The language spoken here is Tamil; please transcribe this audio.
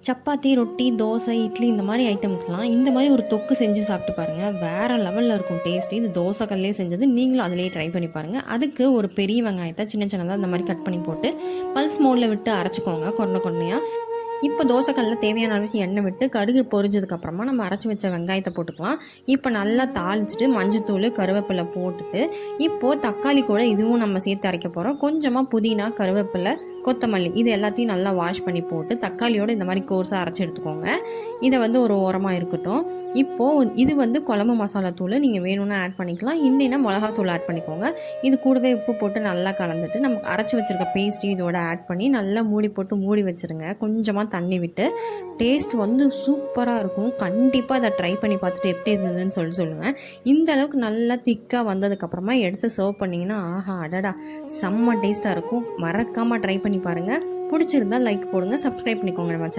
சப்பாத்தி, ரொட்டி, தோசை, இட்லி இந்த மாதிரி ஐட்டம்க்குலாம் இந்த மாதிரி ஒரு தொக்கு செஞ்சு சாப்பிட்டு பாருங்கள். வேறு லெவலில் இருக்கும் டேஸ்ட்டு. இது தோசை கல்லே செஞ்சது. நீங்களும் அதிலேயே ட்ரை பண்ணி பாருங்கள். அதுக்கு ஒரு பெரிய வெங்காயத்தை சின்ன சின்னதாக இந்த மாதிரி கட் பண்ணி போட்டு பல்ஸ் மோடில் விட்டு அரைச்சிக்கோங்க கொண்டையாக. இப்போ தோசைக்கல்லில் தேவையான அளவுக்கு எண்ணெய் விட்டு கடுகு பொரிஞ்சதுக்கப்புறமா நம்ம அரைச்சி வச்ச வெங்காயத்தை போட்டுக்கலாம். இப்போ நல்லா தாளிச்சிட்டு மஞ்சத்தூள், கருவேப்பிலை போட்டுட்டு இப்போது தக்காளி கூட இதுவும் நம்ம சேர்த்து அரைக்க போகிறோம். கொஞ்சமாக புதினா, கருவேப்பிலை, கொத்தமல்லி இது எல்லாத்தையும் நல்லா வாஷ் பண்ணி போட்டு தக்காளியோடு இந்த மாதிரி கோர்ஸாக அரைச்சி எடுத்துக்கோங்க. இதை ஒரு ஓரமாக இருக்கட்டும். இப்போது இது குழம்பு மசாலா தூள் நீங்கள் வேணும்னா ஆட் பண்ணிக்கலாம். இல்லைன்னா மிளகாத்தூள் ஆட் பண்ணிக்கோங்க. இது கூடவே உப்பு போட்டு நல்லா கலந்துட்டு நம்ம அரைச்சி வச்சுருக்க பேஸ்ட்டு இதோட ஆட் பண்ணி நல்லா மூடி போட்டு மூடி வச்சுருங்க. கொஞ்சமாக தண்ணி விட்டு. டேஸ்ட் சூப்பராக இருக்கும். கண்டிப்பாக அதை ட்ரை பண்ணி பார்த்துட்டு எப்படி இருந்ததுன்னு சொல்லுங்கள். இந்த அளவுக்கு நல்லா திக்காக வந்ததுக்கப்புறமா எடுத்து சர்வ் பண்ணிங்கன்னா ஆஹா அடடா செம்ம டேஸ்ட்டாக இருக்கும். மறக்காமல் ட்ரை பண்ணி பாருங்கள். பிடிச்சிருந்தா லைக் போடுங்க, சப்ஸ்கிரைப் பண்ணிக்கோங்க நம்ம